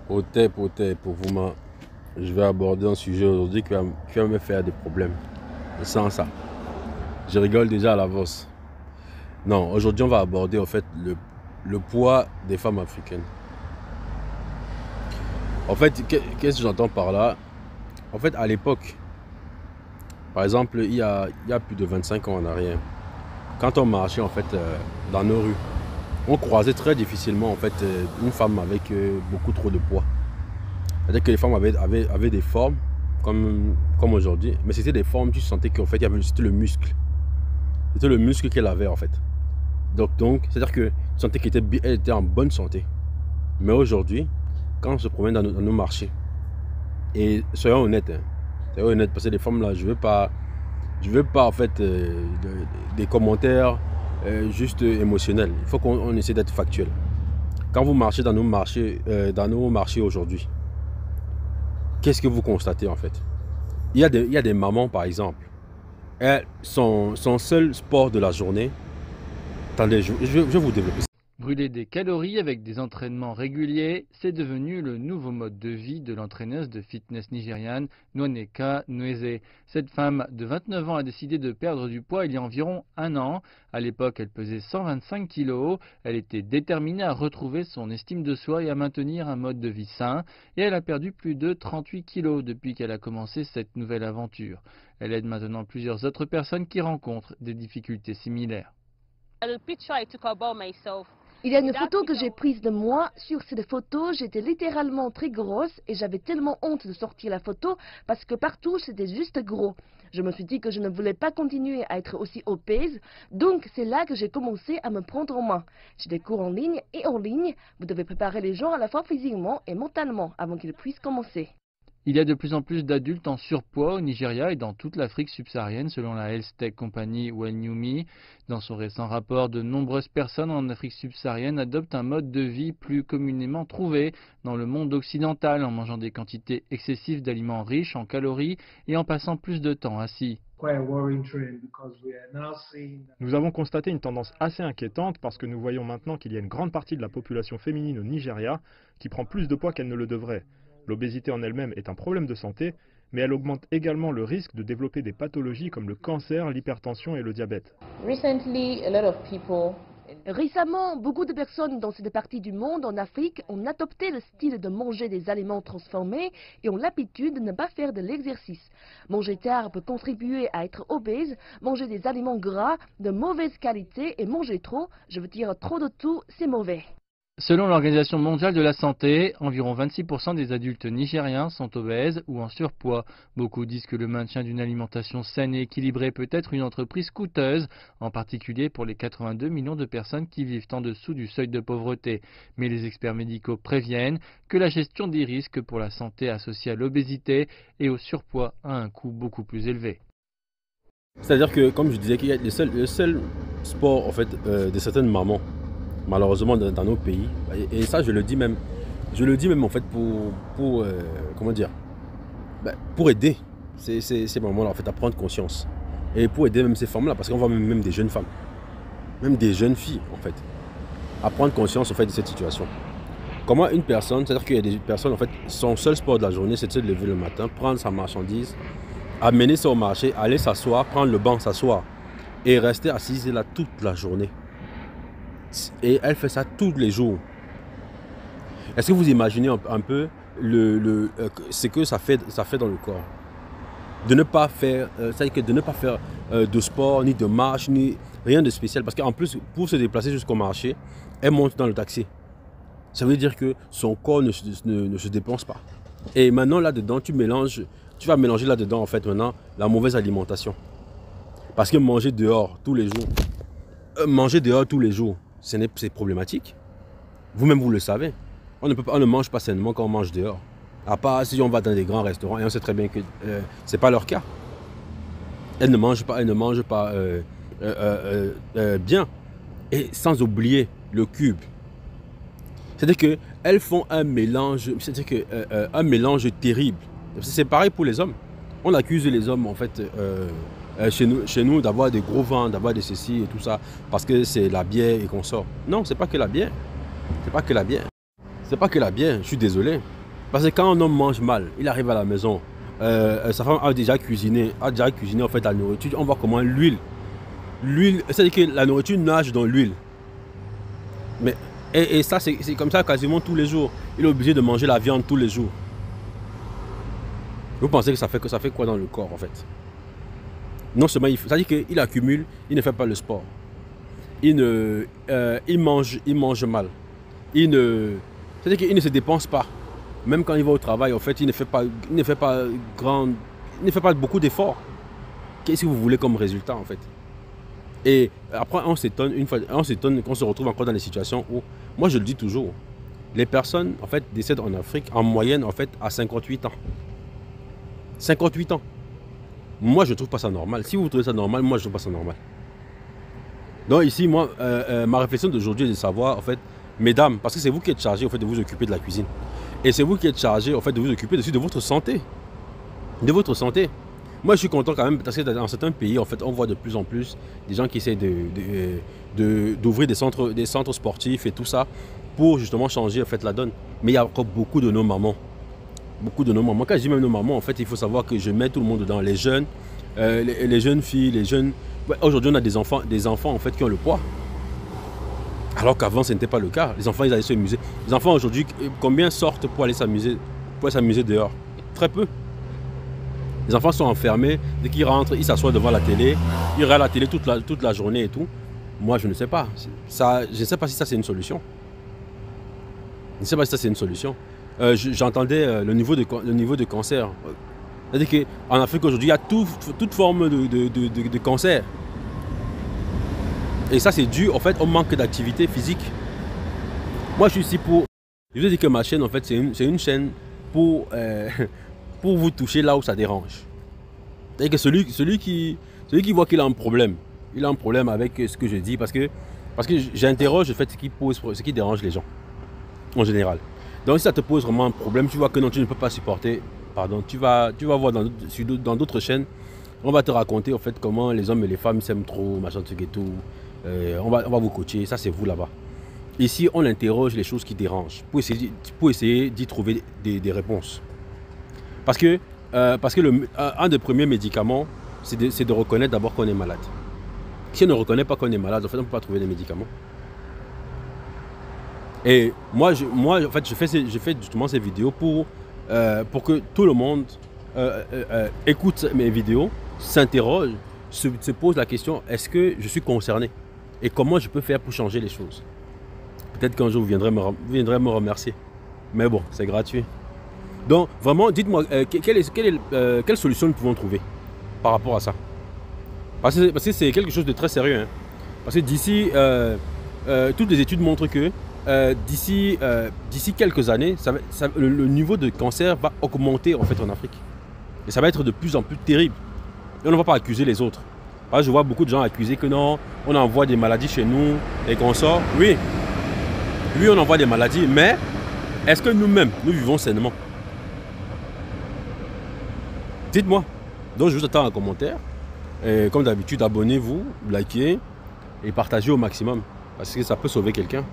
Pour vous, je vais aborder un sujet aujourd'hui qui va me faire des problèmes. Sans ça, je rigole déjà à l'avance. Non, aujourd'hui, on va aborder en fait le poids des femmes africaines. En fait, qu'est-ce que j'entends par là? En fait, à l'époque, par exemple, il y a plus de 25 ans en arrière, quand on marchait en fait dans nos rues, on croisait très difficilement en fait une femme avec beaucoup trop de poids. C'est-à-dire que les femmes avaient des formes comme aujourd'hui, mais c'était des formes, tu sentais qu'en fait c'était le muscle. C'était le muscle qu'elle avait en fait. Donc c'est-à-dire que tu sentais qu'elle était en bonne santé. Mais aujourd'hui, quand on se promène dans nos marchés, et soyons honnêtes, parce que les femmes là, je veux pas en fait des commentaires juste émotionnels. Il faut qu'on essaie d'être factuel. Quand vous marchez dans nos marchés aujourd'hui, qu'est-ce que vous constatez en fait? Il y a des mamans par exemple, son seul sport de la journée, attendez, je vais vous développer ça. Brûler des calories avec des entraînements réguliers, c'est devenu le nouveau mode de vie de l'entraîneuse de fitness nigériane Nwanneka Nweze. Cette femme de 29 ans a décidé de perdre du poids il y a environ un an. À l'époque, elle pesait 125 kg. Elle était déterminée à retrouver son estime de soi et à maintenir un mode de vie sain. Et elle a perdu plus de 38 kg depuis qu'elle a commencé cette nouvelle aventure. Elle aide maintenant plusieurs autres personnes qui rencontrent des difficultés similaires. Il y a une photo que j'ai prise de moi. Sur cette photo, j'étais littéralement très grosse et j'avais tellement honte de sortir la photo parce que partout c'était juste gros. Je me suis dit que je ne voulais pas continuer à être aussi obèse, donc c'est là que j'ai commencé à me prendre en main. J'ai des cours en ligne et hors ligne. Vous devez préparer les gens à la fois physiquement et mentalement avant qu'ils puissent commencer. Il y a de plus en plus d'adultes en surpoids au Nigeria et dans toute l'Afrique subsaharienne selon la Health Tech Company Wellnumi. Dans son récent rapport, de nombreuses personnes en Afrique subsaharienne adoptent un mode de vie plus communément trouvé dans le monde occidental en mangeant des quantités excessives d'aliments riches en calories et en passant plus de temps assis. Nous avons constaté une tendance assez inquiétante parce que nous voyons maintenant qu'il y a une grande partie de la population féminine au Nigeria qui prend plus de poids qu'elle ne le devrait. L'obésité en elle-même est un problème de santé, mais elle augmente également le risque de développer des pathologies comme le cancer, l'hypertension et le diabète. Récemment, beaucoup de personnes dans cette partie du monde, en Afrique, ont adopté le style de manger des aliments transformés et ont l'habitude de ne pas faire de l'exercice. Manger tard peut contribuer à être obèse, manger des aliments gras de mauvaise qualité et manger trop, je veux dire trop de tout, c'est mauvais. Selon l'Organisation mondiale de la santé, environ 26% des adultes nigériens sont obèses ou en surpoids. Beaucoup disent que le maintien d'une alimentation saine et équilibrée peut être une entreprise coûteuse, en particulier pour les 82 millions de personnes qui vivent en dessous du seuil de pauvreté. Mais les experts médicaux préviennent que la gestion des risques pour la santé associée à l'obésité et au surpoids a un coût beaucoup plus élevé. C'est-à-dire que, comme je disais, qu'il y a le seul sport en fait, de certaines mamans, malheureusement dans nos pays, et ça je le dis même en fait comment dire, pour aider ces mamans-là en fait à prendre conscience, et pour aider même ces femmes-là, parce qu'on voit même des jeunes femmes, même des jeunes filles en fait, à prendre conscience en fait de cette situation. Comment une personne, c'est-à-dire qu'il y a des personnes en fait, son seul sport de la journée c'est de se lever le matin, prendre sa marchandise, amener ça au marché, aller s'asseoir, prendre le banc, s'asseoir et rester assise là toute la journée. Et elle fait ça tous les jours. Est-ce que vous imaginez un peu ce que ça fait dans le corps? De ne pas faire, c'est-à-dire que de ne pas faire de sport, ni de marche, ni rien de spécial. Parce qu'en plus, pour se déplacer jusqu'au marché, elle monte dans le taxi. Ça veut dire que son corps ne se dépense pas. Et maintenant, là-dedans, tu vas mélanger là-dedans, en fait, maintenant, la mauvaise alimentation. Parce que manger dehors tous les jours, c'est problématique. Vous-même, vous le savez. On ne mange pas sainement quand on mange dehors. À part si on va dans des grands restaurants, et on sait très bien que ce n'est pas leur cas. Elles ne mangent pas bien. Et sans oublier le cube. C'est-à-dire qu'elles font un mélange terrible. C'est pareil pour les hommes. On accuse les hommes, en fait, chez nous d'avoir des gros ventres, d'avoir des ceci et tout ça, parce que c'est la bière et qu'on sort. Non, c'est pas que la bière. C'est pas que la bière, je suis désolé. Parce que quand un homme mange mal, il arrive à la maison, sa femme a déjà cuisiné en fait la nourriture, on voit comment l'huile, c'est-à-dire que la nourriture nage dans l'huile. Mais, et ça, c'est comme ça quasiment tous les jours. Il est obligé de manger la viande tous les jours. Vous pensez que ça fait quoi dans le corps en fait? Non seulement c'est-à-dire qu'il accumule, il ne fait pas le sport. Il mange mal. C'est-à-dire qu'il ne se dépense pas. Même quand il va au travail, en fait, il ne fait pas beaucoup d'efforts. Qu'est-ce que vous voulez comme résultat en fait? Et après, on s'étonne qu'on se retrouve encore dans des situations où, moi je le dis toujours, les personnes en fait décèdent en Afrique en moyenne en fait à 58 ans. 58 ans. Moi je trouve pas ça normal. Si vous trouvez ça normal, moi je trouve pas ça normal. Donc ici, moi, ma réflexion d'aujourd'hui est de savoir en fait, mesdames, parce que c'est vous qui êtes chargés en fait de vous occuper de la cuisine. Et c'est vous qui êtes chargés en fait de vous occuper aussi de votre santé. De votre santé. Moi je suis content quand même parce que dans certains pays en fait on voit de plus en plus des gens qui essaient d'ouvrir des centres sportifs et tout ça pour justement changer en fait la donne. Mais il y a encore beaucoup de nos mamans. Beaucoup de nos mamans. Quand je dis même nos mamans, en fait il faut savoir que je mets tout le monde dedans. Les jeunes, les jeunes filles, les jeunes... Ouais, aujourd'hui on a des enfants en fait qui ont le poids. Alors qu'avant ce n'était pas le cas. Les enfants ils allaient se amuser. Les enfants aujourd'hui, combien sortent pour aller s'amuser dehors? Très peu. Les enfants sont enfermés, dès qu'ils rentrent, ils s'assoient devant la télé, ils regardent la télé toute la journée et tout. Moi, je ne sais pas. Je ne sais pas si ça, c'est une solution. Je ne sais pas si ça, c'est une solution. J'entendais le niveau de cancer. C'est-à-dire qu'en Afrique, aujourd'hui, il y a toute forme de cancer. Et ça, c'est dû, en fait, au manque d'activité physique. Moi, je suis ici pour... Je vous ai dit que ma chaîne, en fait, c'est une chaîne pour vous toucher là où ça dérange. C'est-à-dire que celui qui voit qu'il a un problème, il a un problème avec ce que je dis parce que j'interroge en fait ce qui dérange les gens en général. Donc si ça te pose vraiment un problème, tu vois que non, tu ne peux pas supporter, pardon, tu vas voir dans d'autres chaînes, on va te raconter en fait comment les hommes et les femmes s'aiment trop, machin truc et tout. On va vous coacher, ça c'est vous là-bas. Ici, on interroge les choses qui dérangent pour essayer d'y trouver des réponses. Parce que un des premiers médicaments, c'est de reconnaître d'abord qu'on est malade. Si on ne reconnaît pas qu'on est malade, en fait, on ne peut pas trouver des médicaments. Et moi en fait, je fais justement ces vidéos pour que tout le monde écoute mes vidéos, s'interroge, se pose la question, est-ce que je suis concerné? Et comment je peux faire pour changer les choses? Peut-être qu'un jour, vous viendrez me remercier. Mais bon, c'est gratuit. Donc, vraiment, dites-moi, quelle solution nous pouvons trouver par rapport à ça? Parce que c'est quelque chose de très sérieux. Hein. Parce que d'ici, toutes les études montrent que d'ici quelques années, le niveau de cancer va augmenter en fait en Afrique. Et ça va être de plus en plus terrible. Et on ne va pas accuser les autres. Parce que je vois beaucoup de gens accuser que non, on envoie des maladies chez nous et qu'on sort. Oui, on envoie des maladies, mais est-ce que nous-mêmes, nous vivons sainement? Dites-moi. Donc je vous attends en commentaire. Et comme d'habitude, abonnez-vous, likez et partagez au maximum. Parce que ça peut sauver quelqu'un.